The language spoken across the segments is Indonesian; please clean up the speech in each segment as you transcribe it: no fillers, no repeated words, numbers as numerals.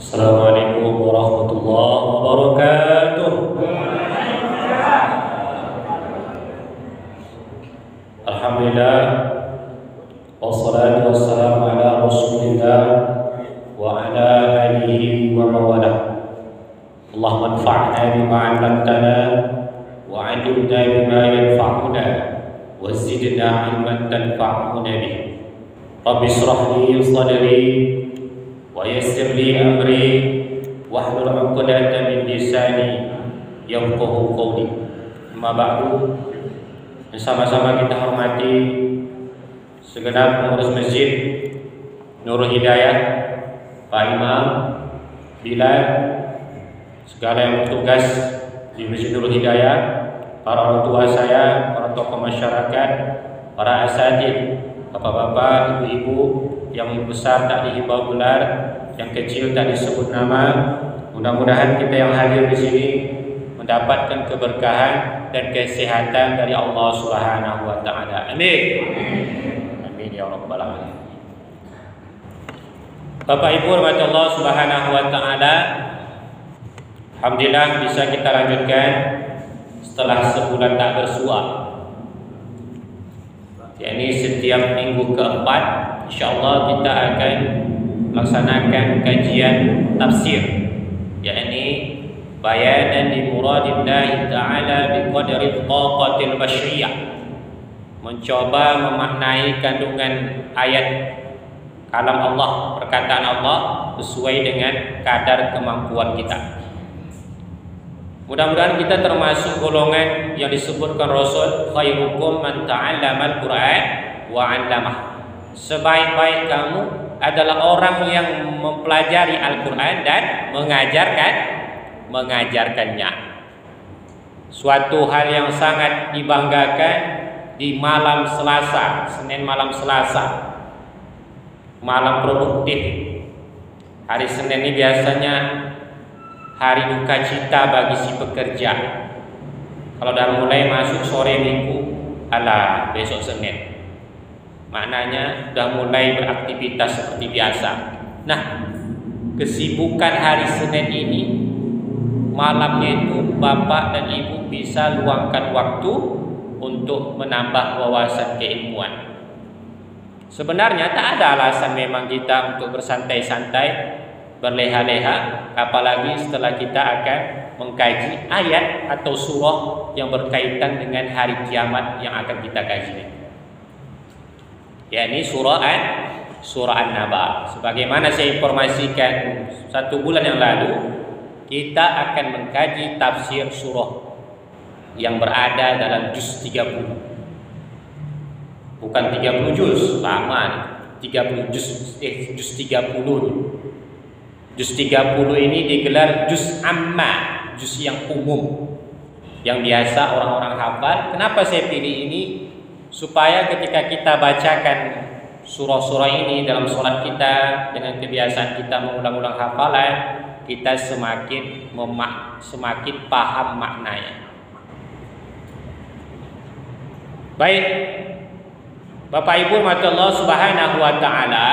Assalamualaikum warahmatullahi wabarakatuh. Alhamdulillah, wassalatu wassalamu ala rasulillah wa ala alihi wa mawalah. Allahumma anfa'na bima 'allamtana wa 'allimna bima yanfa'una wa zidna 'ilman tanfa'una bih. Rabbi shrah li sadri wa yassir li amri wahlul 'uqdatam min lisani yafqahu qawli. Amma ba'du, sama-sama kita hormati segenap pengurus masjid Nurul Hidayah, Pak Imam, Bilal, segala yang bertugas di Masjid Nurul Hidayah, para orang tua saya, para tokoh masyarakat, para asatidz, bapak-bapak, ibu-ibu, yang besar tak dihimbau gelar, yang kecil tak disebut nama. Mudah-mudahan kita yang hadir di sini mendapatkan keberkahan dan kesehatan dari Allah Subhanahu wa taala. Amin. Amin ya rabbal alamin. Bapak Ibu rahmat Allah Subhanahu wa taala, alhamdulillah bisa kita lanjutkan setelah sebulan tak bersua. Yakni setiap minggu keempat insyaallah kita akan melaksanakan kajian tafsir, yakni bayanan li muradillahi ta'ala biqadri taqatil basyariyah, mencoba memaknai kandungan ayat kalam Allah, perkataan Allah sesuai dengan kadar kemampuan kita. Mudah-mudahan kita termasuk golongan yang disebutkan Rasul, khairukum man ta'allamal Qur'an wa 'allamah. Sebaik-baik kamu adalah orang yang mempelajari Al-Qur'an dan mengajarkannya. Suatu hal yang sangat dibanggakan di malam Selasa, Senin malam Selasa, malam produktif. Hari Senin ini biasanya hari duka cita bagi si pekerja. Kalau dah mulai masuk sore minggu, alah besok Senin, maknanya dah mulai beraktivitas seperti biasa. Nah, kesibukan hari Senin ini, malamnya itu bapak dan ibu bisa luangkan waktu untuk menambah wawasan keilmuan. Sebenarnya tak ada alasan memang kita untuk bersantai-santai, berleha-leha, apalagi setelah kita akan mengkaji ayat atau surah yang berkaitan dengan hari kiamat yang akan kita kaji, yakni surah An-Naba. Sebagaimana saya informasikan 1 bulan yang lalu, kita akan mengkaji tafsir surah yang berada dalam juz 30. Bukan 30 juz, lama nih. 30 juz 30. Juz 30 ini digelar juz amma, juz yang umum, yang biasa orang-orang hafal. Kenapa saya pilih ini? Supaya ketika kita bacakan surah-surah ini dalam sholat kita, dengan kebiasaan kita mengulang-ulang hafalan, kita semakin paham maknanya. Baik, Bapak Ibu rahmatullah Subhanahu wa taala,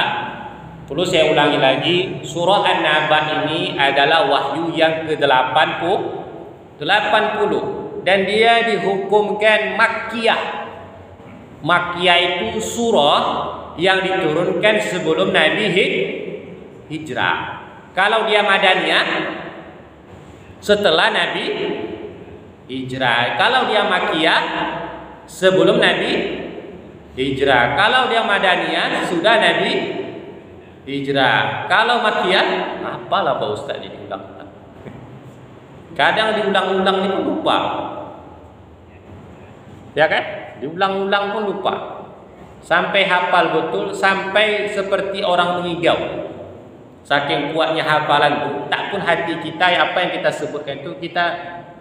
perlu saya ulangi lagi, surah An-Naba ini adalah wahyu yang ke-80 dan dia dihukumkan Makkiyah. Makkiyah itu surah yang diturunkan sebelum Nabi hijrah. Kalau dia Madaniyah, setelah Nabi hijrah. Kalau dia Makkiyah, sebelum Nabi hijrah. Kalau dia Madaniyah, sudah Nabi hijrah. Kalau Makkiyah, apalah Pak Ustaz jadi ulang-ulang. Kadang diulang-ulang ini pun lupa, ya kan? Diulang-ulang pun lupa, sampai hafal betul, sampai seperti orang mengigau. Saking kuatnya hafalan itu, tak pun hati kita apa yang kita sebutkan itu kita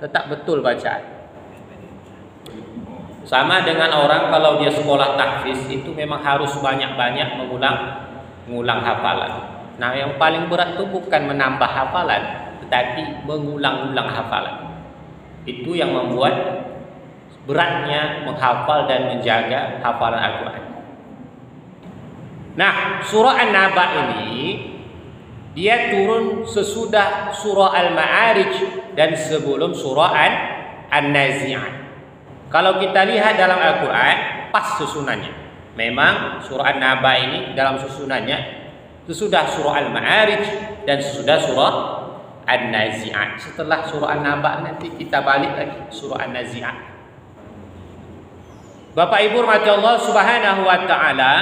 tetap betul bacaan. Sama dengan orang kalau dia sekolah tahfiz itu memang harus banyak-banyak mengulang hafalan. Nah, yang paling berat itu bukan menambah hafalan, tetapi mengulang-ulang hafalan. Itu yang membuat beratnya menghafal dan menjaga hafalan Al-Quran. Nah, surah An-Naba ini Dia turun sesudah surah Al-Ma'arij dan sebelum surah An-Nazi'at. Kalau kita lihat dalam Al-Quran, pas susunannya. Memang surah An-Naba ini dalam susunannya sesudah surah Al-Ma'arij dan sesudah surah An-Nazi'at. Setelah surah An-Naba nanti kita balik lagi surah An-Nazi'at. Bapak Ibu rahmati Allah Subhanahu wa taala,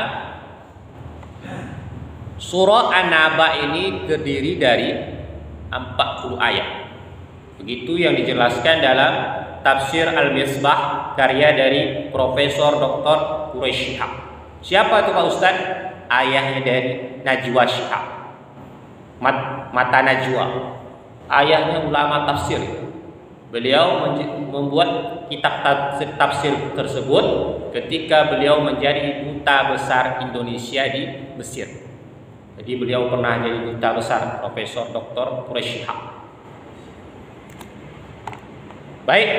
surah An-Naba ini terdiri dari 40 ayat. Begitu yang dijelaskan dalam Tafsir Al-Misbah karya dari Profesor Dr. Quraish Shihab. Siapa itu Pak Ustaz? Ayahnya dari Najwa Shihab. Mata Najwa. Ayahnya ulama tafsir. Beliau membuat kitab tafsir tersebut ketika beliau menjadi duta besar Indonesia di Mesir. Jadi beliau pernah jadi duta besar, Profesor Dr. Quraish Shihab. Baik.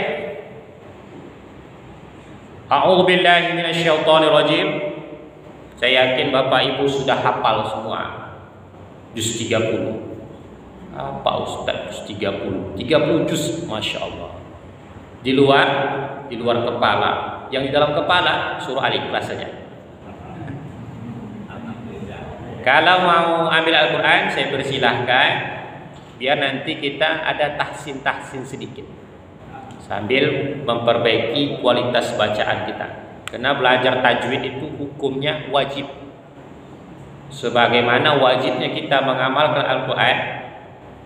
A'udzu billahi minasyaitonir rajim. Saya yakin Bapak Ibu sudah hafal semua juz 30. Apa Ustaz juz 30? 30 juz, Masya Allah. Di luar kepala. Yang di dalam kepala surah Al-Ikhlas saja. Kalau mau ambil Al-Quran, saya persilahkan, biar nanti kita ada tahsin sedikit sambil memperbaiki kualitas bacaan kita. Karena belajar tajwid itu hukumnya wajib. Sebagaimana wajibnya kita mengamalkan Al-Quran,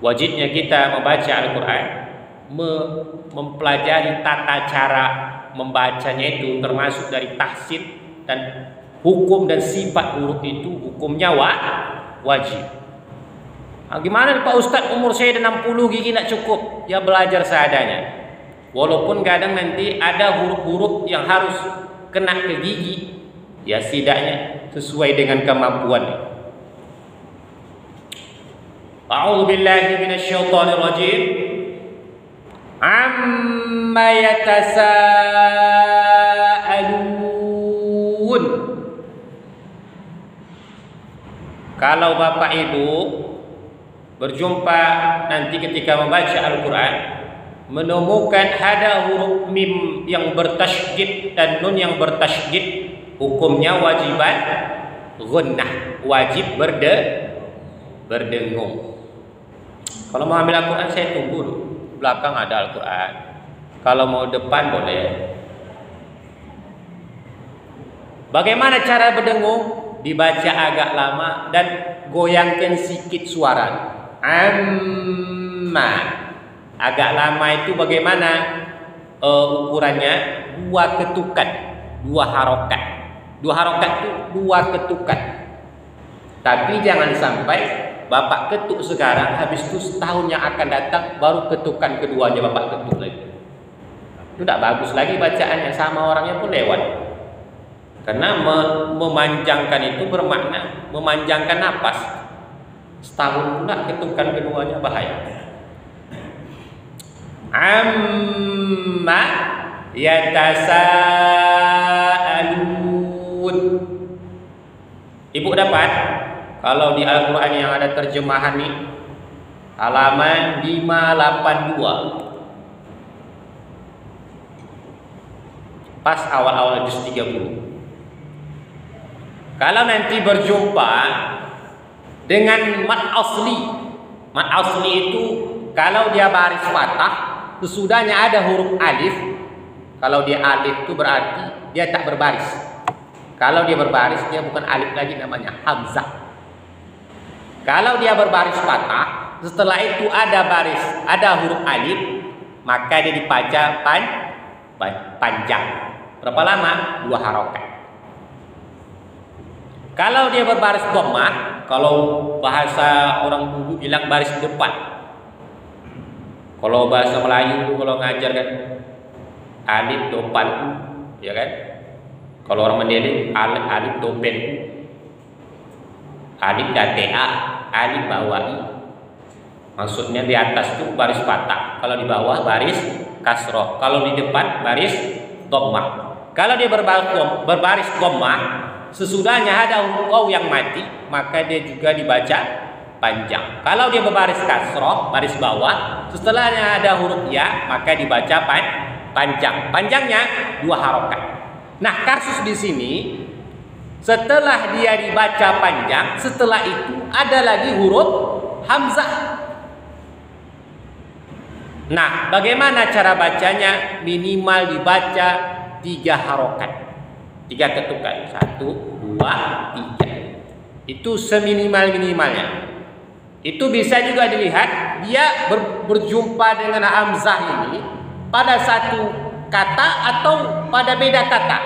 wajibnya kita membaca Al-Quran, mempelajari tata cara membacanya itu termasuk dari tahsin dan hukum dan sifat huruf itu hukumnya wajib. Nah, gimana Pak Ustadz, umur saya 60 gigi tidak cukup? Ya belajar seadanya. Walaupun kadang nanti ada huruf-huruf yang harus kena ke gigi, ya setidaknya sesuai dengan kemampuan. A'udzu billahi minasyaitonir rajim. Amma yatasaalun. Kalau Bapak Ibu berjumpa nanti ketika membaca Al-Quran, menemukan ada huruf mim yang bertasydid dan nun yang bertasydid, hukumnya wajiban gunnah, wajib berdengung. Kalau mau ambil Al-Quran saya tunggu dulu, belakang ada Al-Quran. Kalau mau depan boleh. Bagaimana cara berdengung? Dibaca agak lama dan goyangkan sedikit suara. Amma. Agak lama itu bagaimana ukurannya? 2 ketukan, 2 harokat. 2 harokat itu 2 ketukan. Tapi jangan sampai Bapak ketuk sekarang, habis itu setahun yang akan datang baru ketukan keduanya Bapak ketuk lagi. Itu tidak bagus lagi bacaannya, sama orangnya pun lewat. Karena memanjangkan itu bermakna memanjangkan napas. Setahun pula ketukan keduanya bahaya. Amma yatasaalun. Ibu dapat? Kalau di Al-Quran yang ada terjemahan nih, halaman 582. Pas awal-awal juz 30. Kalau nanti berjumpa dengan mat asli. Mat asli itu kalau dia baris fathah, sesudahnya ada huruf alif. Kalau dia alif itu berarti dia tak berbaris. Kalau dia berbaris, dia bukan alif lagi, namanya hamzah. Kalau dia berbaris fathah, setelah itu ada huruf alif, maka dia dibaca panjang. Berapa lama? 2 harokat. Kalau dia berbaris dhammah, kalau bahasa orang dulu bilang baris depan. Kalau bahasa Melayu itu kalau ngajar kan alif depan, ya kan? Kalau orang Mandailing alif dopen, alif datea, alif bawahi. Maksudnya di atas itu baris fathah, kalau di bawah baris kasroh, kalau di depan baris dhammah. Kalau dia berbaris dhammah, sesudahnya ada huruf waw yang mati, maka dia juga dibaca panjang. Kalau dia berbaris kasroh, baris bawah, setelahnya ada huruf ya, maka dibaca panjang. Panjangnya 2 harokat. Nah, kasus di sini setelah dia dibaca panjang, setelah itu ada lagi huruf hamzah. Nah, bagaimana cara bacanya? Minimal dibaca 3 harokat, 3 ketukan, 1, 2, 3. Itu seminimal-minimalnya. Itu bisa juga dilihat dia berjumpa dengan hamzah ini pada satu kata atau pada beda kata.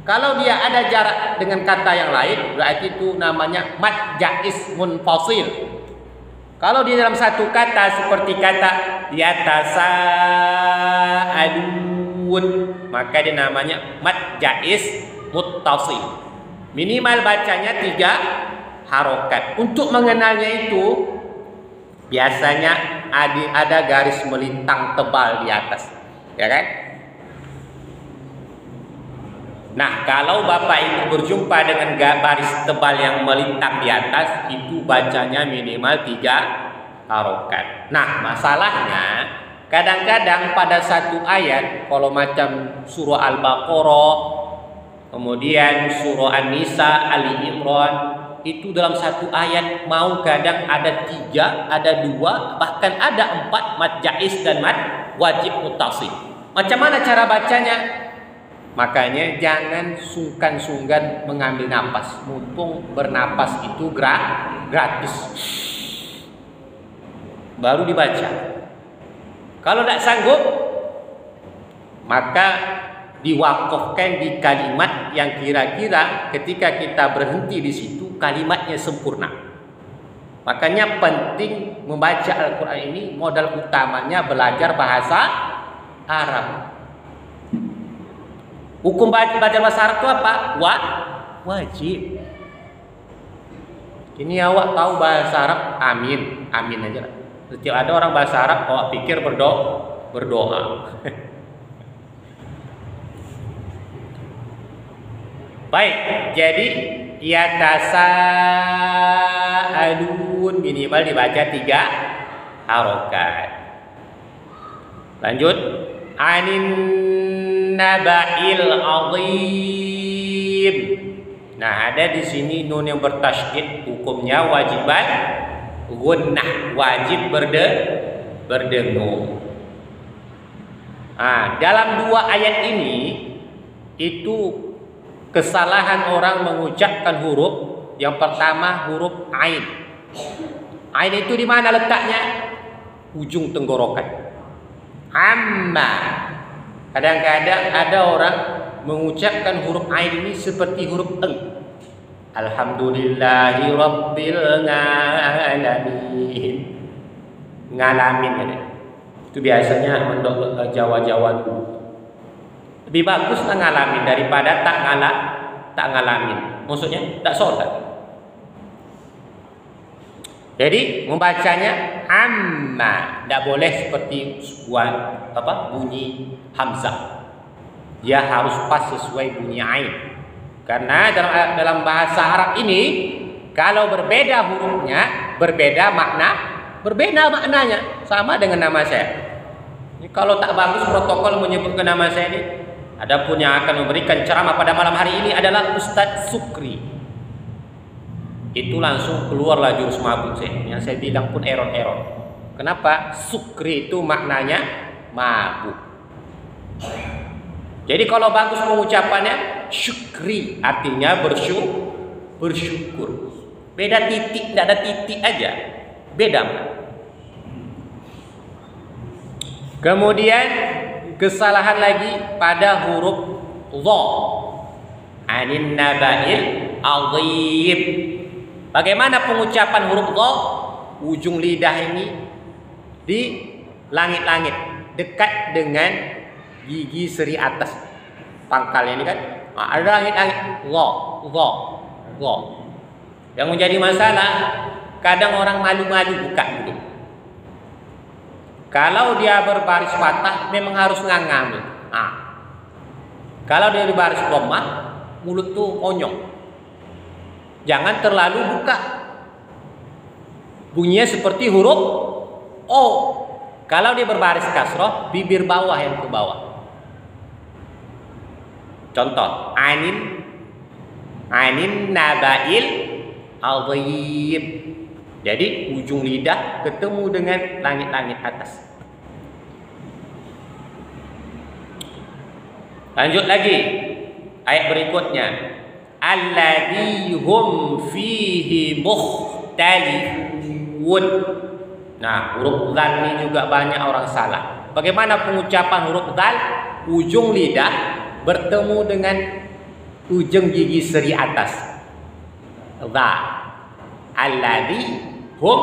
Kalau dia ada jarak dengan kata yang lain, berarti itu namanya mad jaiz munfasil. Kalau di dalam satu kata seperti kata yatasaalun, maka dia namanya mad jaiz muttasil. Minimal bacanya 3 harokat. Untuk mengenalnya itu biasanya ada garis melintang tebal di atas, ya kan? Nah, kalau Bapak Ibu berjumpa dengan garis tebal yang melintang di atas, itu bacanya minimal 3 harokat. Nah, masalahnya kadang-kadang pada satu ayat, kalau macam surah Al-Baqarah, kemudian surah An-Nisa, Ali Imran, itu dalam satu ayat mau kadang ada 3, ada 2, bahkan ada 4 mad jaiz dan mad wajib muttasil. Macam mana cara bacanya? Makanya jangan sungkan-sungkan mengambil napas, mumpung bernapas itu gratis. Baru dibaca. Kalau tidak sanggup, maka diwakafkan di kalimat yang kira-kira ketika kita berhenti di situ kalimatnya sempurna. Makanya penting membaca Al-Quran ini, modal utamanya belajar bahasa Arab. Hukum baca bahasa Arab itu apa? Wajib. Ini awak tahu bahasa Arab, amin aja lah. Setiap ada orang bahasa Arab, awak pikir berdoa. Baik, jadi yatasaalun minimal dibaca 3 harokat. Lanjut, anin naba'il azim. Nah, ada di sini nun yang bertasydid, hukumnya wajiban gunnah, wajib berdengung. Nah, dalam 2 ayat ini itu kesalahan orang mengucapkan huruf. Yang pertama huruf ain. Ain itu di mana letaknya? Ujung tenggorokan. Amma. Kadang-kadang ada orang mengucapkan huruf ain ini seperti huruf eng. Alhamdulillahi rabbil alamin. Ngalamin ya. Itu biasanya untuk Jawa-Jawa dulu. Lebih bagus ngalamin daripada tak ngalamin. Maksudnya tak sholat. Jadi membacanya amma, tidak boleh seperti bunyi hamzah. Dia harus pas sesuai bunyi ain. Karena dalam bahasa Arab ini kalau berbeda hurufnya, berbeda maknanya, sama dengan nama saya. Ini kalau tak bagus protokol menyebutkan nama saya ini. Adapun yang akan memberikan ceramah pada malam hari ini adalah Ustadz Sukri. Itu langsung keluarlah jurus mabuk saya. Yang saya bilang pun error. Kenapa? Sukri itu maknanya mabuk. Jadi kalau bagus pengucapannya syukri, artinya bersyukur. Beda titik, tidak ada titik aja. Beda. Kemudian kesalahan lagi pada huruf dha. Anin naba'il azim. Bagaimana pengucapan huruf dha? Ujung lidah ini di langit-langit, dekat dengan gigi seri atas pangkal ini kan. Ada langit-langit dha. Yang menjadi masalah, kadang orang malu-malu buka gitu. Kalau dia berbaris patah memang harus ngangam. Kalau dia berbaris dhammah, mulut tuh monyong. Jangan terlalu buka. Bunyinya seperti huruf O. Kalau dia berbaris kasroh, bibir bawah yang ke bawah. Contoh, anin nabail azim. Jadi ujung lidah ketemu dengan langit-langit atas. Lanjut lagi ayat berikutnya. Alladzi hum fihi mukhtalifun. Nah, huruf dzal ini juga banyak orang salah. Bagaimana pengucapan huruf dzal? Ujung lidah bertemu dengan ujung gigi seri atas. Dza. Alladzi hum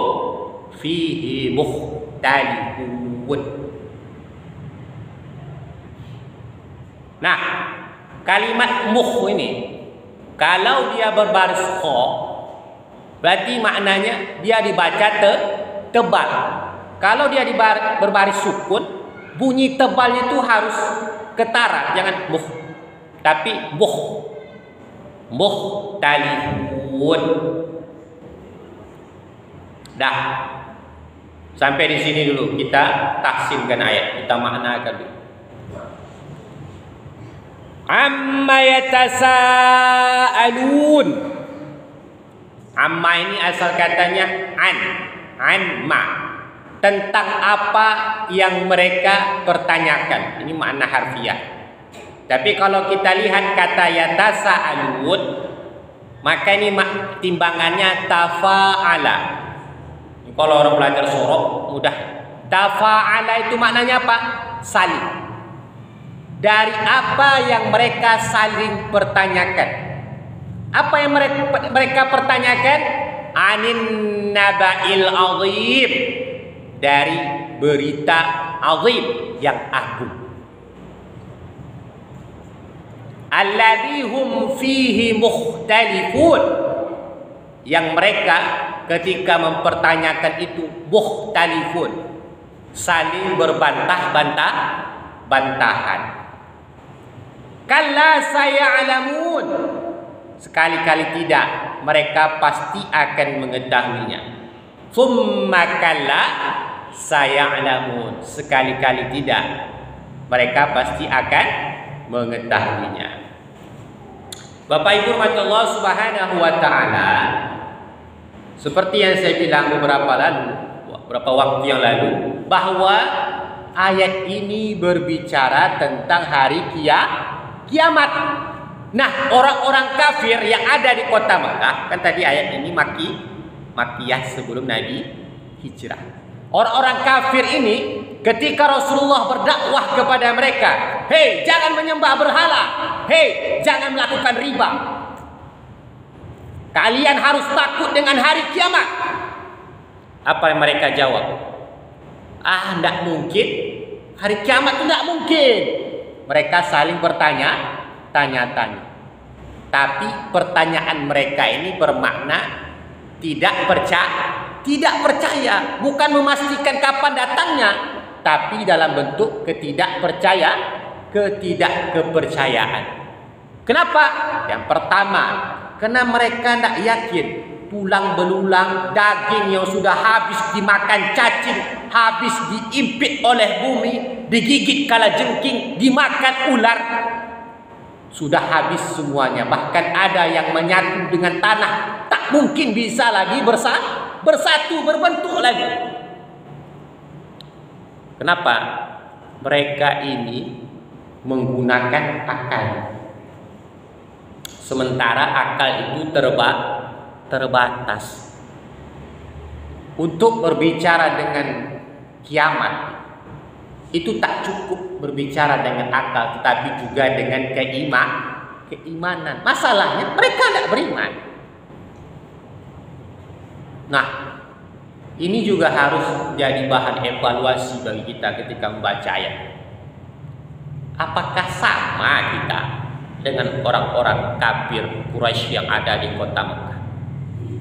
fihi mukhtalifun. Nah, kalimat muh ini kalau dia berbaris kha, berarti maknanya dia dibaca tebal. Kalau dia berbaris sukun, bunyi tebalnya itu harus ketara, jangan muh. Tapi mukhtalifun. Dah. Sampai di sini dulu kita tahsinkan ayat, kita maknakan dulu. Amma yatasaalun. Amma ini asal katanya ma. Tentang apa yang mereka pertanyakan. Ini makna harfiah. Tapi kalau kita lihat kata yatasaalun, maka ini timbangannya tafa'ala. Kalau orang belajar sorof mudah. Tafa'ala itu maknanya apa? Saling. Dari apa yang mereka saling pertanyakan. Apa yang mereka pertanyakan? Anin nabail azim. Dari berita azim yang agung. Alladzi hum fihi mukhtalifun. Yang mereka ketika mempertanyakan itu mukhtalifun. Saling bantahan. Kalla saya'lamun. Sekali-kali tidak, mereka pasti akan mengetahuinya. Tsumma kalla saya'lamun. Sekali-kali tidak, mereka pasti akan mengetahuinya. Bapak Ibu rahmatullah subhanahu wa ta'ala, seperti yang saya bilang beberapa waktu yang lalu, bahwa ayat ini berbicara tentang hari kiamat. Nah, orang-orang kafir yang ada di kota Mekah, kan tadi ayat ini Makkiyah sebelum Nabi hijrah. Orang-orang kafir ini ketika Rasulullah berdakwah kepada mereka, "Hei, jangan menyembah berhala. Hei, jangan melakukan riba. Kalian harus takut dengan hari kiamat." Apa yang mereka jawab? Enggak mungkin. Hari kiamat itu enggak mungkin. Mereka saling tanya-tanya. Tapi pertanyaan mereka ini bermakna tidak percaya, bukan memastikan kapan datangnya, tapi dalam bentuk ketidakkepercayaan. Kenapa? Yang pertama, karena mereka tidak yakin tulang belulang, daging yang sudah habis dimakan cacing, habis diimpit oleh bumi, digigit kalajengking, dimakan ular, sudah habis semuanya. Bahkan ada yang menyatu dengan tanah, tak mungkin bisa lagi bersatu, berbentuk lagi. Kenapa? Mereka ini menggunakan akal, sementara akal itu terbatas. Untuk berbicara dengan kiamat itu tak cukup berbicara dengan akal, tetapi juga dengan keimanan. Masalahnya mereka tidak beriman. Nah, ini juga harus jadi bahan evaluasi bagi kita ketika membaca ayat. Apakah sama kita dengan orang-orang kafir Quraisy yang ada di kota Mekah?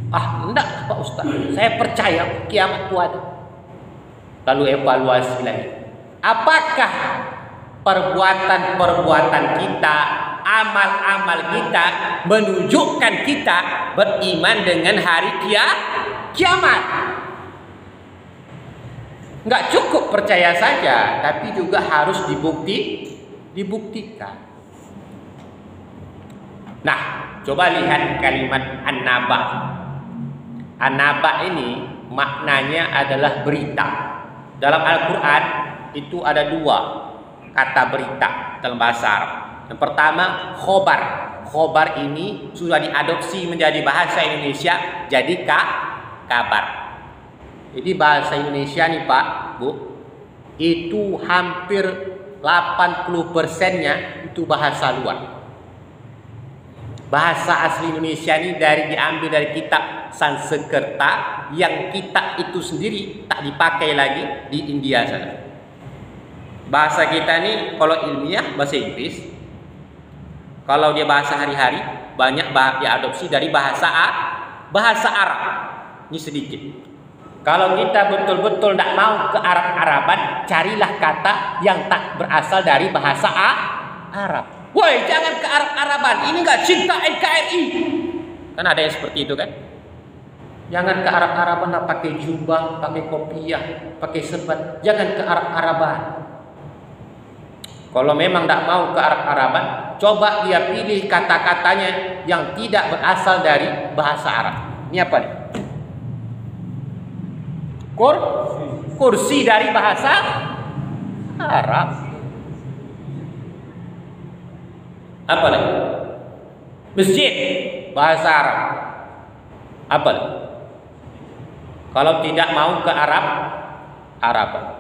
Enggak Pak Ustaz, saya percaya kiamat itu ada. Lalu evaluasi lagi. Apakah perbuatan-perbuatan kita, amal-amal kita menunjukkan kita beriman dengan hari kiamat? Nggak cukup percaya saja, tapi juga harus dibuktikan. Nah, coba lihat kalimat an-naba. An-naba ini maknanya adalah berita. Dalam Al-Quran itu ada 2 kata berita dalam bahasa Arab. Yang pertama, khobar. Khobar ini sudah diadopsi menjadi bahasa Indonesia jadi kabar. Jadi bahasa Indonesia nih Pak, Bu, itu hampir 80%-nya itu bahasa luar. Bahasa asli Indonesia ini diambil dari kitab Sanskerta, yang kitab itu sendiri tak dipakai lagi di India sana. Bahasa kita ini kalau ilmiah bahasa Inggris, kalau dia bahasa hari-hari banyak diadopsi dari bahasa Arab. Ini sedikit. Kalau kita betul-betul tidak mau ke Arab-Araban, carilah kata yang tak berasal dari bahasa Arab. Woi, jangan ke Arab-Araban, ini nggak cinta NKRI. Kan ada yang seperti itu kan? Jangan ke Arab-Araban, lah pakai jubah, pakai kopiah, pakai sebat. Jangan ke Arab-Araban. Kalau memang tidak mau ke Arab-Araban, coba dia pilih kata-katanya yang tidak berasal dari bahasa Arab. Ini apa nih? Kursi dari bahasa Arab. Apa lagi? Masjid bahasa Arab. Apa lagi? Kalau tidak mau ke Araban.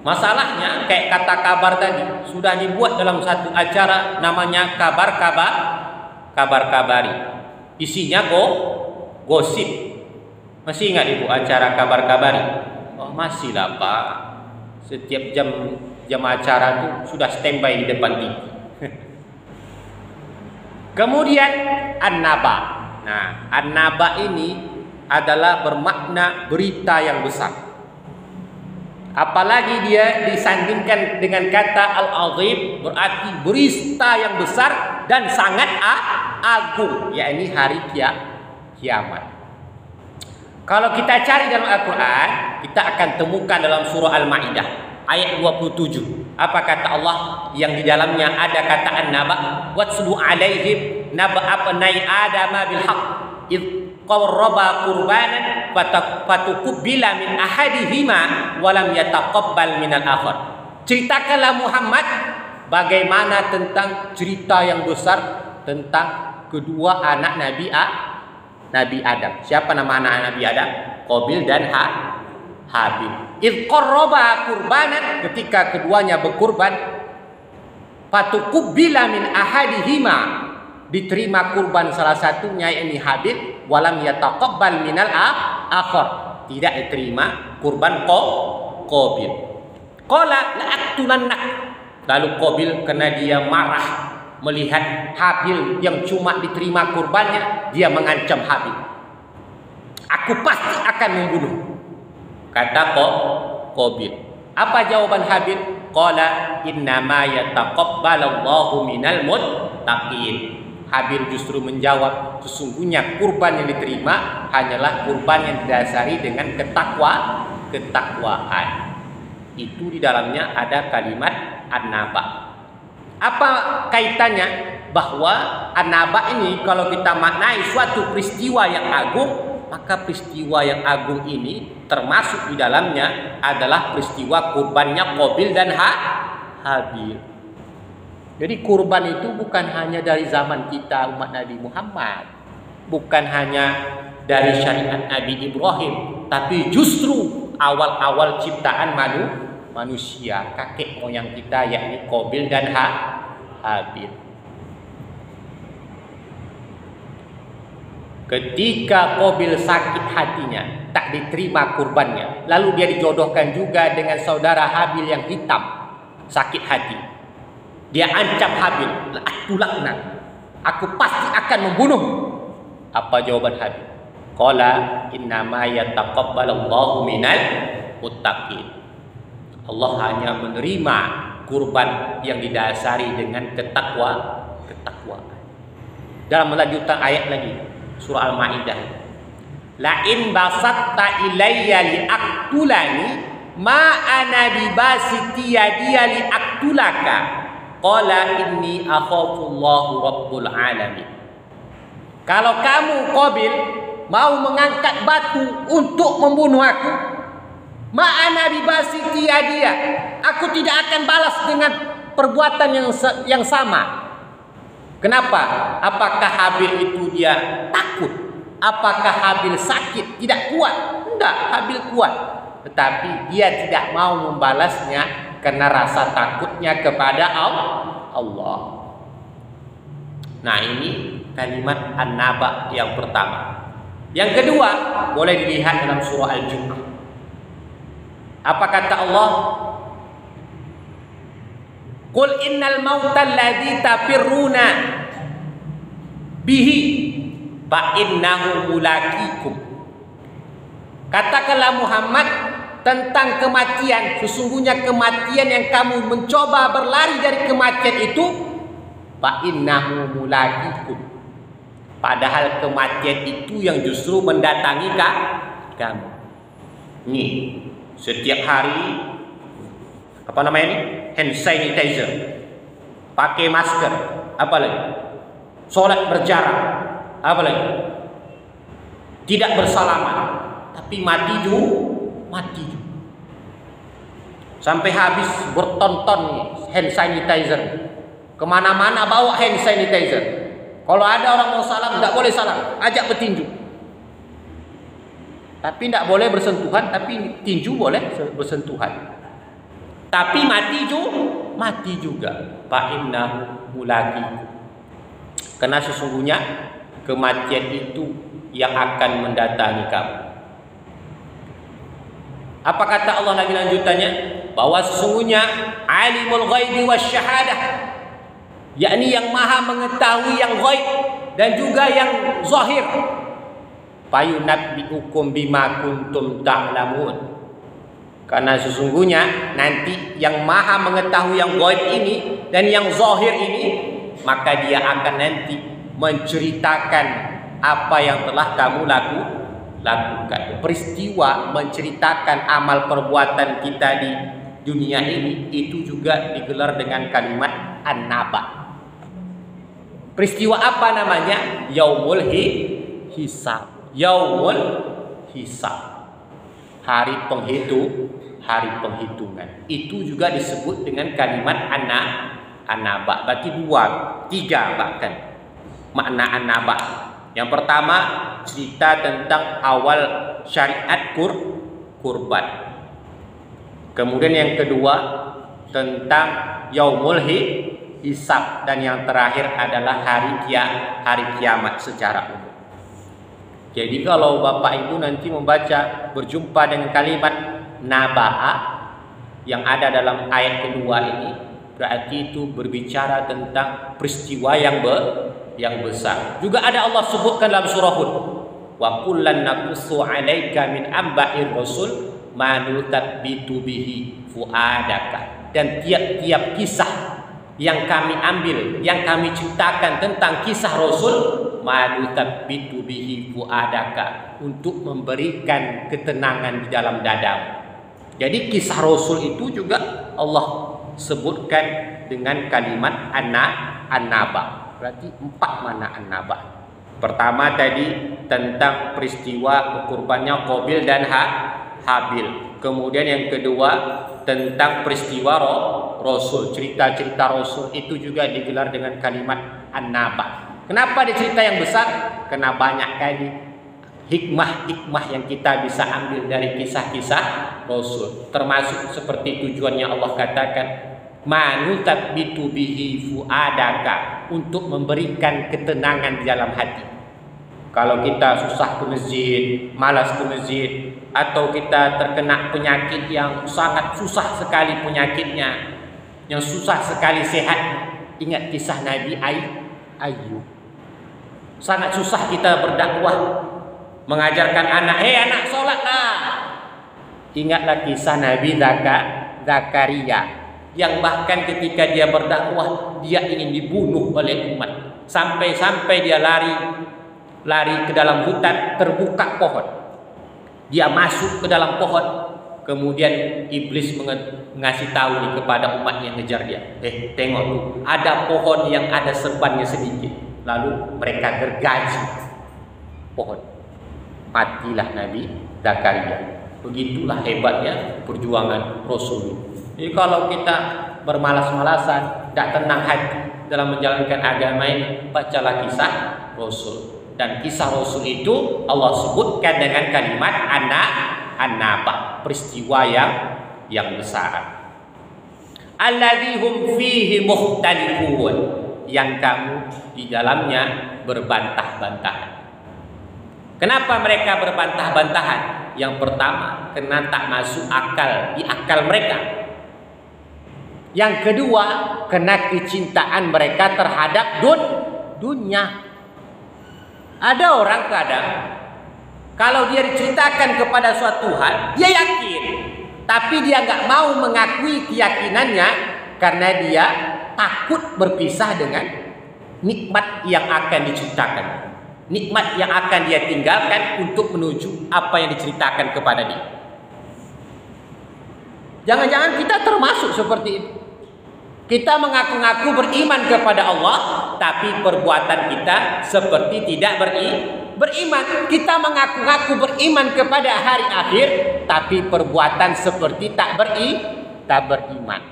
Masalahnya kayak kata kabar tadi sudah dibuat dalam satu acara namanya kabar-kabari. Isinya gosip. Masih ingat Ibu acara kabar-kabari? Oh, masih lah Pak. Setiap jam acara itu sudah standby di depan TV. Kemudian an-naba. Nah, an-naba ini adalah bermakna berita yang besar. Apalagi dia disandingkan dengan kata al-azim, berarti berita yang besar dan sangat agung, yakni hari kiamat. Kalau kita cari dalam Al-Quran, kita akan temukan dalam surah Al-Ma'idah ayat 27. Apa kata Allah yang di dalamnya ada kata an-naba? Watslu alaihim naba abnai adama bil haqq id qarraba qurbanan fatuqbila min ahadihima wa lam yataqabbal min al-akhar. Ceritakanlah Muhammad bagaimana tentang cerita yang besar tentang kedua anak Nabi Adam. Siapa nama anak Nabi Adam? Qabil dan Habil. Idh qarraba qurbanan, ketika keduanya berkurban, fatuqbila min ahadihima, diterima kurban salah satunya yakni Habil, walam yataqabbal minal akhar, tidak diterima kurban Qabil. Qala la aqtulannak, lalu Qabil karena dia marah melihat Habil yang cuma diterima kurbannya, dia mengancam Habil. Aku pasti akan membunuh, kata Qabil. Apa jawaban Habil? Qala innama yataqabbalallahu minal muttaqin. Habil justru menjawab, sesungguhnya kurban yang diterima hanyalah kurban yang didasari dengan ketakwaan. Itu di dalamnya ada kalimat an-naba. Apa kaitannya? Bahwa an-naba ini kalau kita maknai suatu peristiwa yang agung, maka peristiwa yang agung ini termasuk di dalamnya adalah peristiwa kurbannya Qabil dan Habil. Jadi kurban itu bukan hanya dari zaman kita umat Nabi Muhammad, bukan hanya dari syariat Nabi Ibrahim, tapi justru awal-awal ciptaan manusia, kakek moyang kita yakni Qabil dan Habil. Ketika Qabil sakit hatinya, tak diterima kurbannya, lalu dia dijodohkan juga dengan saudara Habil yang hitam, sakit hati. Dia ancam Habil, la'atulakna, aku pasti akan membunuh. Apa jawaban Habil? Qala innama yataqabbalallahu minal muttaqin. Allah hanya menerima kurban yang didasari dengan ketakwaan. Dalam melanjutkan ayat lagi, surah Al-Ma'idah, La in basatta ilayya li aqtulani ma ana bibasiti yadiya li aqtulaka. Qala inni akhafullahu rabbul alamin. Kalau kamu Qabil mau mengangkat batu untuk membunuh aku, ma ana bibasiti yadiya, aku tidak akan balas dengan perbuatan yang sama. Kenapa? Apakah Habil itu dia takut? Apakah Habil sakit, tidak kuat? Enggak, Habil kuat. Tetapi dia tidak mau membalasnya karena rasa takutnya kepada Allah. Nah, ini kalimat An-Naba yang pertama. Yang kedua, boleh dilihat dalam surah Al-Jumu'ah. Apa kata Allah? Qul innal mauta alladzi tafirruna bihi fa innahu mulaqikum. Katakanlah Muhammad tentang kematian, sesungguhnya kematian yang kamu mencoba berlari dari kematian itu, fa innahu mulaqikum. Padahal kematian itu yang justru mendatangi kamu. Nih, setiap hari apa namanya ini? Hand sanitizer, pakai masker, apa lagi? Sholat berjarak, apa lagi? Tidak bersalaman, tapi mati juga. Sampai habis bertonton hand sanitizer. Kemana-mana bawa hand sanitizer. Kalau ada orang mau salam, tidak boleh salam, ajak bertinju. Tapi tidak boleh bersentuhan, tapi tinju boleh bersentuhan. Tapi mati juga. Fa innahu mulaqikum. Karena sesungguhnya kematian itu yang akan mendatangi kamu. Apa kata Allah lagi lanjutannya? Bahwa sesungguhnya alimul ghaibi wasyahadah, yakni yang maha mengetahui yang ghaib dan juga yang zahir. Fayunabbi'ukum bima kuntum ta'lamun. Karena sesungguhnya nanti yang maha mengetahui yang ghaib ini dan yang zahir ini, maka dia akan nanti menceritakan apa yang telah kamu lakukan. Peristiwa menceritakan amal perbuatan kita di dunia ini itu juga digelar dengan kalimat An-Naba. Peristiwa apa namanya? Yaumul hisab. Yaumul hisab. Hari penghitungan. Itu juga disebut dengan kalimat An-Naba. Berarti 2, 3 bahkan makna An-Naba. Yang pertama, cerita tentang awal syariat kurban. Kemudian yang kedua tentang yaumul hisab, dan yang terakhir adalah hari kiamat secara umum. Jadi kalau Bapak Ibu nanti membaca berjumpa dengan kalimat naba'a yang ada dalam ayat kedua ini, berarti itu berbicara tentang peristiwa yang besar. Juga ada Allah sebutkan dalam surah Hud, wa kullan naqussu 'alaika min amba'ir rasul ma nutabbitu bihi fuadaka. Dan tiap-tiap kisah yang kami ambil, yang kami ceritakan tentang kisah Rasul, ma nutabbitu bihi fuadaka, untuk memberikan ketenangan di dalam dadamu. Jadi kisah Rasul itu juga Allah sebutkan dengan kalimat An-Naba. Berarti 4 makna An-Naba. Pertama tadi tentang peristiwa berkurbannya Qabil dan Habil. Kemudian yang kedua tentang peristiwa Rasul, cerita-cerita Rasul itu juga digelar dengan kalimat An-Naba. Kenapa di cerita yang besar? Karena banyak kali hikmah-hikmah yang kita bisa ambil dari kisah-kisah Rasul. Termasuk seperti tujuannya Allah katakan, ma nutabbitu bihi fuadaka, untuk memberikan ketenangan di dalam hati. Kalau kita susah ke masjid, malas ke masjid, atau kita terkena penyakit yang sangat susah sekali penyakitnya, yang susah sekali sehat, ingat kisah Nabi Ayub. Sangat susah kita berdakwah, mengajarkan anak, anak sholatlah. Ingatlah kisah Nabi Zakaria, yang bahkan ketika dia berdakwah, dia ingin dibunuh oleh umat. Sampai-sampai dia lari lari ke dalam hutan, terbuka pohon. Dia masuk ke dalam pohon. Kemudian iblis mengasih tahu nih kepada umat yang ngejar dia. Tengok tuh, ada pohon yang ada serbannya sedikit. Lalu mereka gergaji pohon. Matilah Nabi Zakaria. Begitulah hebatnya perjuangan Rasul. Jadi kalau kita bermalas-malasan, tidak tenang hati dalam menjalankan agama ini, bacalah kisah Rasul. Dan kisah Rasul itu Allah sebutkan dengan kalimat an-naba, peristiwa yang besar. Alladzi hum fihi mukhtalifun, yang kamu di dalamnya berbantah-bantahan. Kenapa mereka berbantah-bantahan? Yang pertama, karena tak masuk akal di akal mereka. Yang kedua, karena kecintaan mereka terhadap dunia. Ada orang kadang kalau dia diceritakan kepada suatu hal, dia yakin, tapi dia nggak mau mengakui keyakinannya karena dia takut berpisah dengan nikmat yang akan diceritakan, nikmat yang akan dia tinggalkan untuk menuju apa yang diceritakan kepada dia. Jangan-jangan kita termasuk seperti itu. Kita mengaku-ngaku beriman kepada Allah, tapi perbuatan kita seperti tidak beriman. Kita mengaku-ngaku beriman kepada hari akhir, tapi perbuatan seperti tak beriman.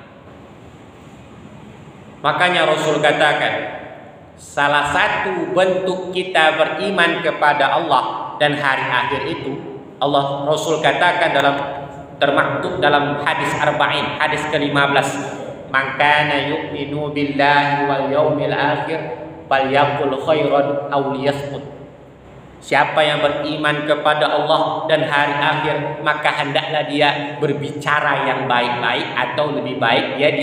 Makanya Rasul katakan, salah satu bentuk kita beriman kepada Allah dan hari akhir itu, Rasul katakan termaktub dalam hadis arba'in, hadis ke-15. Man kana yu'minu billahi wal yaumil akhir falyaqul khairan aw liyasmut. Siapa yang beriman kepada Allah dan hari akhir, maka hendaklah dia berbicara yang baik-baik atau lebih baik dia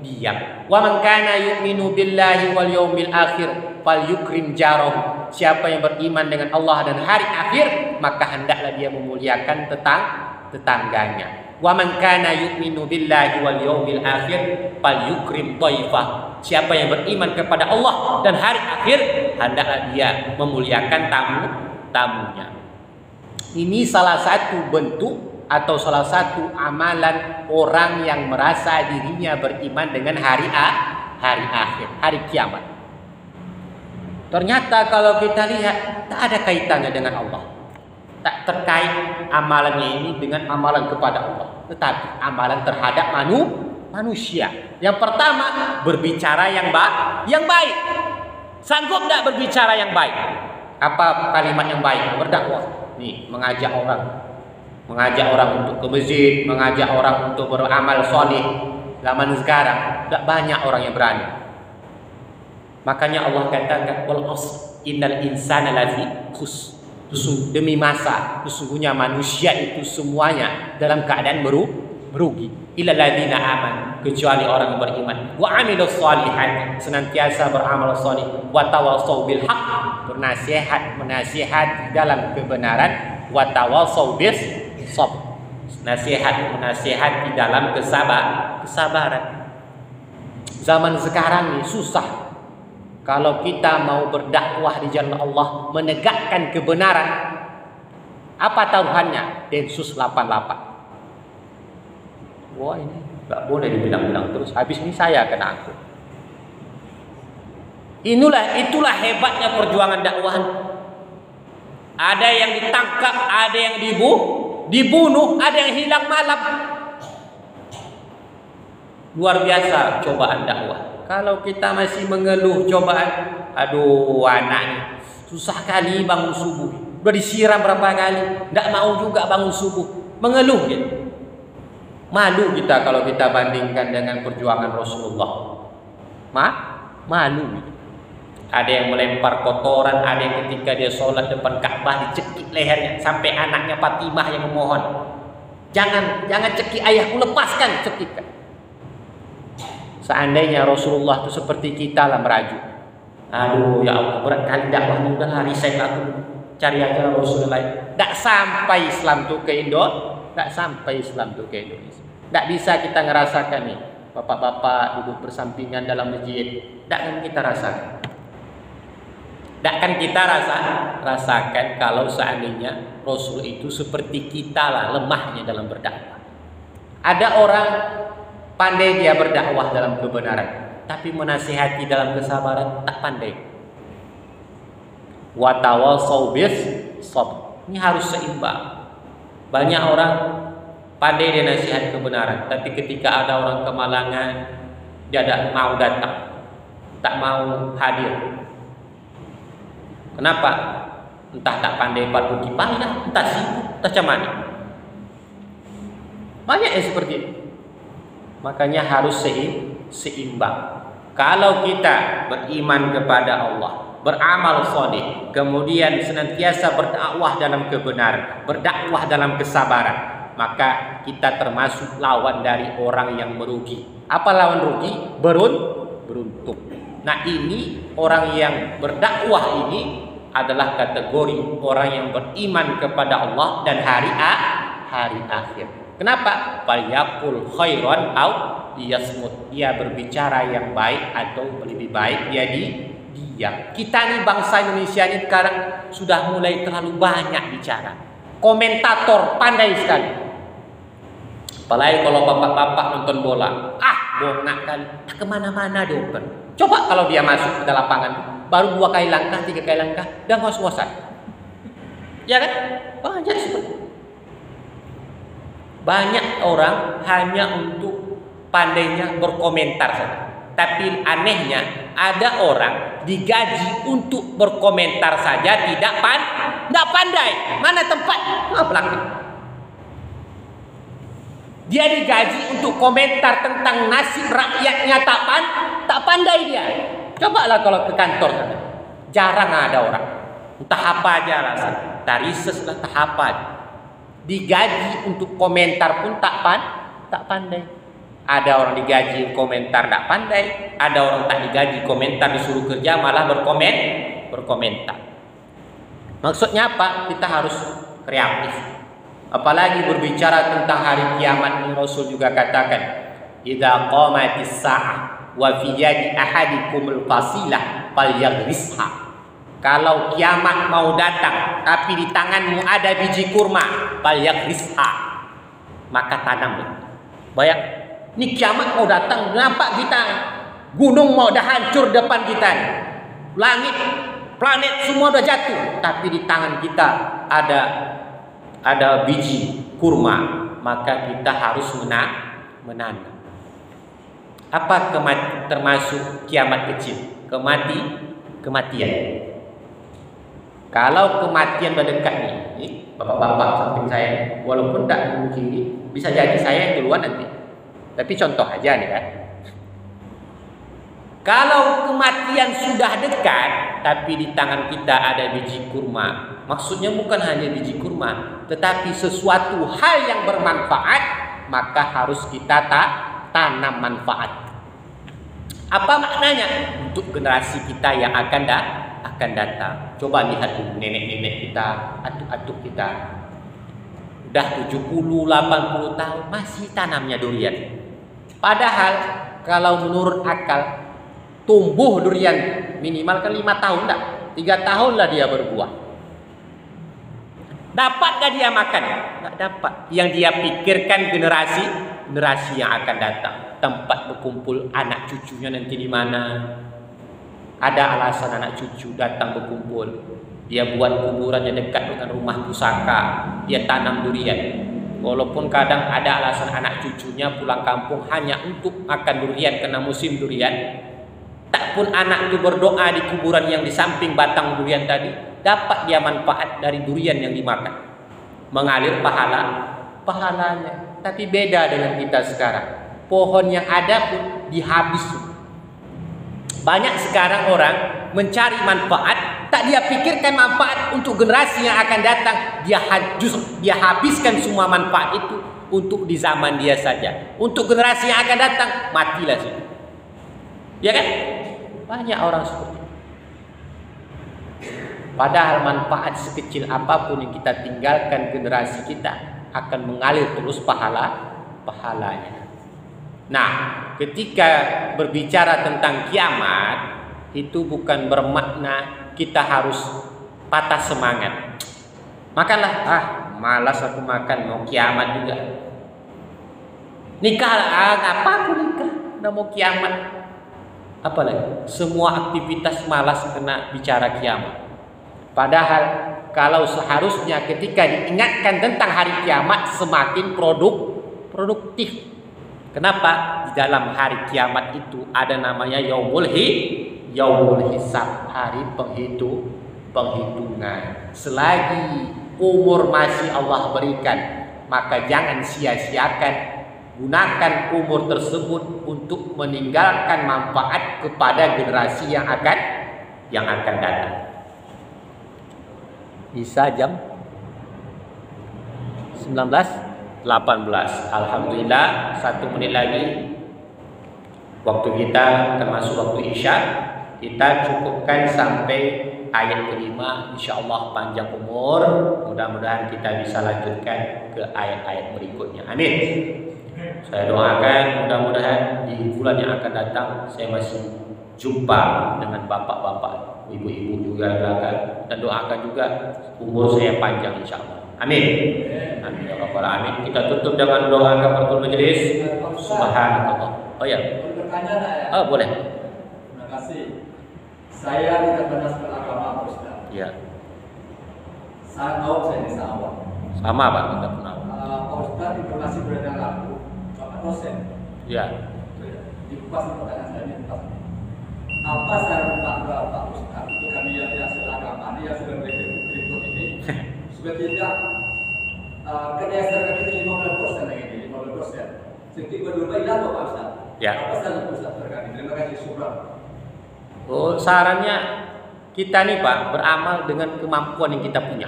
diam. Wa man kana yu'minu billahi wal yaumil akhir falyukrim jarahu. Siapa yang beriman dengan Allah dan hari akhir, maka hendaklah dia memuliakan tetangganya. Wa man kana yu'minu billahi wal yaumil akhir falyukrim dhaifah. Siapa yang beriman kepada Allah dan hari akhir, hendaklah dia memuliakan tamunya. Ini salah satu bentuk atau salah satu amalan orang yang merasa dirinya beriman dengan hari akhir, hari kiamat. Ternyata kalau kita lihat, tak ada kaitannya dengan Allah. Tak terkait amalannya ini dengan amalan kepada Allah, tetapi amalan terhadap manusia. Yang pertama, berbicara yang baik. Sanggup tidak berbicara yang baik? Apa kalimat yang baik? Berdakwah. Nih, mengajak orang untuk ke masjid, mengajak orang untuk beramal soleh. Zaman sekarang tidak banyak orang yang berani. Makanya Allah katakan, wal asr innal insana lafi khusr. Demi masa, sesungguhnya manusia itu semuanya dalam keadaan merugi. Illal ladzina amanu, kecuali orang yang beriman. Wa amilus shalihat, senantiasa beramal saleh. Wa tawassaw bil haqq, menasihati dalam kebenaran. Wa tawassaw bis sabr, menasihati dalam kesabaran. Zaman sekarang ini susah. Kalau kita mau berdakwah di jalan Allah, menegakkan kebenaran, apa taruhannya? Densus 88. Wah, ini nggak boleh dibilang-bilang terus. Habis ini saya kena angkut. Itulah hebatnya perjuangan dakwah. Ada yang ditangkap, ada yang dibunuh, ada yang hilang malam. Luar biasa cobaan dakwah. Kalau kita masih mengeluh cobaan, aduh anak susah kali bangun subuh, udah disiram berapa kali, tidak mau juga bangun subuh, mengeluh gitu. Malu kita kalau kita bandingkan dengan perjuangan Rasulullah. Malu gitu. Ada yang melempar kotoran, ada yang ketika dia sholat depan Ka'bah dicekik lehernya sampai anaknya Fatimah yang memohon, jangan cekik ayahku, lepaskan, cekikkan. Seandainya Rasulullah itu seperti kita lah merajuk. Aduh ya Allah, berat kali dakwah ini, udah resign aku, cari aja Rasul lain. Tak sampai Islam itu ke Indonesia. Tak bisa kita ngerasakan nih, bapak-bapak duduk bersampingan dalam masjid. Tak akan kita rasakan. Takkan kita rasakan kalau seandainya Rasul itu seperti kita lah, lemahnya dalam berdakwah. Ada orang pandai dia berdakwah dalam kebenaran, tapi menasihati dalam kesabaran tak pandai. Wa tawassaw bis sabr. Ini harus seimbang. Banyak orang pandai dia nasihat kebenaran, tapi ketika ada orang kemalangan, dia tidak mau datang, tak mau hadir. Kenapa? Entah tak pandai padu kipahnya, entah sibuk, entah camani. Banyak yang seperti itu. Makanya harus seimbang. Kalau kita beriman kepada Allah, beramal shalih, kemudian senantiasa berdakwah dalam kebenaran, berdakwah dalam kesabaran, maka kita termasuk lawan dari orang yang merugi. Apa lawan rugi? Beruntung. Nah, ini orang yang berdakwah ini adalah kategori orang yang beriman kepada Allah dan hari akhir. Kenapa? Falyaqul khairan aw liyasmut. Dia berbicara yang baik atau lebih baik dia diam. Kita nih bangsa Indonesia ini sekarang sudah mulai terlalu banyak bicara. Komentator pandai sekali. Apalagi kalau bapak-bapak nonton bola, bongak kali, kemana-mana dia open. Coba kalau dia masuk ke lapangan, baru 2 kali langkah, 3 kali langkah, dan ngos-ngosan. Ya kan? Banyak seperti itu. Banyak orang hanya untuk pandainya berkomentar saja. Tapi anehnya, ada orang digaji untuk berkomentar saja, tidak pandai. Mana tempat? Belakang. Dia digaji untuk komentar tentang nasib rakyatnya, tak pandai dia. Cobalah kalau ke kantor sana, jarang ada orang. Entah apa aja alasan, tak riset lah, tak apa. Digaji untuk komentar pun tak pandai. Ada orang digaji komentar tak pandai, ada orang tak digaji komentar disuruh kerja malah berkomentar. Maksudnya apa? Kita harus kreatif. Apalagi berbicara tentang hari kiamat ini, Rasul juga katakan, idza qamatis sa'ah wa fi yadi ahadikumul fasilah falyaghrisha. Kalau kiamat mau datang tapi di tanganmu ada biji kurma, falyaghrisha, maka tanamlah. Bayang, ini kiamat mau datang, nampak kita gunung mau dah hancur depan kita, langit, planet semua udah jatuh, tapi di tangan kita ada biji kurma, maka kita harus menanam. Apa termasuk kiamat kecil? Kematian. Kalau kematian berdekat nih, bapak-bapak samping saya, walaupun tak mungkin, bisa jadi saya yang duluan nanti. Tapi contoh aja nih kan. Kalau kematian sudah dekat, tapi di tangan kita ada biji kurma, maksudnya bukan hanya biji kurma, tetapi sesuatu hal yang bermanfaat, maka harus kita tanam manfaat. Apa maknanya? Untuk generasi kita yang akan datang. Coba lihat dulu nenek-nenek kita, atuk-atuk kita, udah 70-80 tahun masih tanamnya durian. Padahal kalau menurut akal, tumbuh durian minimal kan 5 tahun dah, 3 tahun lah dia berbuah. Dapat gak dia makan? Gak dapat. Yang dia pikirkan generasi yang akan datang. Tempat berkumpul anak cucunya nanti di mana? Ada alasan anak cucu datang berkumpul. Dia buat kuburannya dekat dengan rumah pusaka. Dia tanam durian. Walaupun kadang ada alasan anak cucunya pulang kampung hanya untuk makan durian karena musim durian. Tak pun anak itu berdoa di kuburan yang di samping batang durian tadi, dapat dia manfaat dari durian yang dimakan. Mengalir pahalanya. Tapi beda dengan kita sekarang. Pohon yang ada pun dihabis. Banyak sekarang orang mencari manfaat, tak dia pikirkan manfaat untuk generasi yang akan datang. Dia habiskan semua manfaat itu untuk di zaman dia saja. Untuk generasi yang akan datang, matilah sih. Ya kan? Banyak orang seperti itu. Padahal manfaat sekecil apapun yang kita tinggalkan generasi kita akan mengalir terus pahalanya. Nah, ketika berbicara tentang kiamat, itu bukan bermakna kita harus patah semangat. Makanlah, malas aku makan, mau kiamat juga. Nikah, ngapa aku nikah? Udah mau kiamat. Apalagi semua aktivitas malas kena bicara kiamat. Padahal kalau seharusnya ketika diingatkan tentang hari kiamat semakin produktif. Kenapa? Di dalam hari kiamat itu ada namanya yaumul hisab, hari penghitungan. Selagi umur masih Allah berikan, maka jangan sia-siakan, gunakan umur tersebut untuk meninggalkan manfaat kepada generasi yang akan datang. Bisa jam 19:18. Alhamdulillah, 1 menit lagi waktu kita termasuk waktu Isya. Kita cukupkan sampai ayat kelima, insyaallah panjang umur. Mudah-mudahan kita bisa lanjutkan ke ayat-ayat berikutnya. Amin. Saya doakan mudah-mudahan di bulan yang akan datang saya masih jumpa dengan bapak-bapak, ibu-ibu juga doakan, dan doakan juga umur saya panjang insyaallah. Amin. Amin ya rabbal alamin. Kita tutup dengan doa kafaratul majelis. Subhanallah. Oh ya. Oh boleh. Terima kasih. Saya tidak pernah beragama, Ustaz. Ya. Saya tahu saya desa awam. Sama Pak, tidak pernah. Pak Ustaz informasi beredar lalu, Bapak dosen. Ya. Dikupas pertanyaan saya ini. Apa saran Pak Ustaz untuk kami yang tidak beragama, yang sudah berikut ini, supaya tidak kedasar kami itu 15% lagi, 15%. Sedikit berubah hilang Pak Ustaz. Ya. Apa saran Ustaz terkait? Terima kasih Subhan. Oh, sarannya kita nih Pak beramal dengan kemampuan yang kita punya.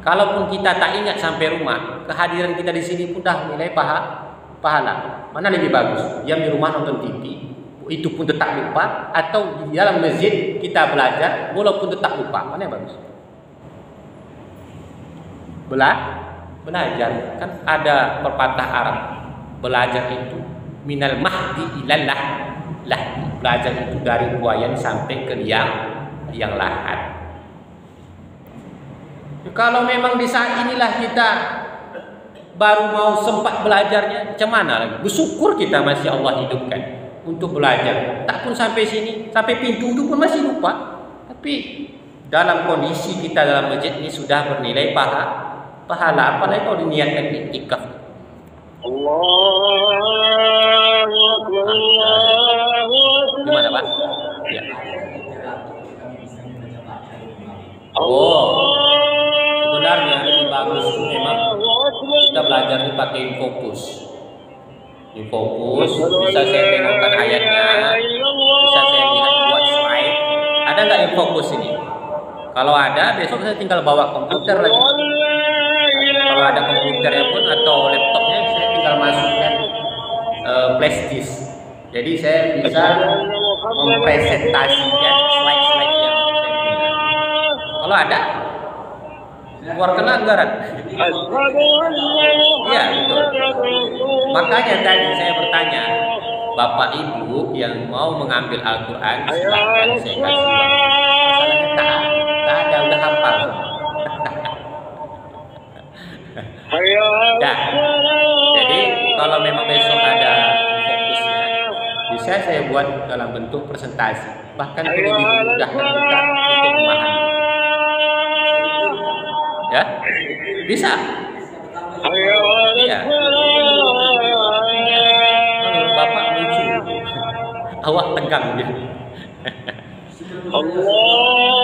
Kalaupun kita tak ingat sampai rumah, kehadiran kita di sini pun dah nilai pahala. Mana lebih bagus? Diam di rumah nonton TV, itu pun tetap lupa, atau di dalam masjid kita belajar walaupun tetap lupa. Mana yang bagus? Belajar. Kan ada pepatah Arab, belajar itu minal mahdi ilal lahdi. Belajar itu dari buayan sampai ke liang lahat. Kalau memang di saat inilah kita baru mau sempat belajarnya, macam mana lagi? Bersyukur kita masih Allah hidupkan untuk belajar. Tak pun sampai sini, sampai pintu itu pun masih lupa. Tapi dalam kondisi kita dalam masjid ini sudah bernilai pahala. Apalagi kalau diniatkan iktikaf. Gimana Pak? Ya. Oh, sebenarnya lebih bagus itu memang kita belajar ini pakai Infocus. Bisa saya tengokkan ayatnya, bisa saya lihat buat slide. Ada nggak Infocus ini? Kalau ada, besok saya tinggal bawa komputer lagi. Kalau ada komputernya pun atau laptopnya, saya tinggal masukkan flash disk. Jadi saya bisa mempresentasikan slide-slide yang saya punya. Kalau ada, keluarkan anggaran. Iya betul. Makanya tadi saya bertanya, Bapak Ibu yang mau mengambil Al-Quran, silahkan saya kasih uang. Masalahnya tak ada, udah hafal. Dah. Jadi kalau memang besok ada fokusnya, bisa saya buat dalam bentuk presentasi. Bahkan lebih memudahkan kita untuk memahami. Ya, bisa. Iya. Bapak lucu. Awak tegang gitu.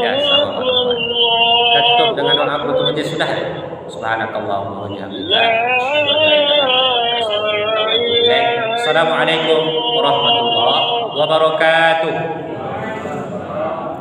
Ya, sama. Kita tutup dengan doa penutup aja sudah ya. Subhanakallahumma wa bihamdika. Assalamualaikum warahmatullahi wabarakatuh.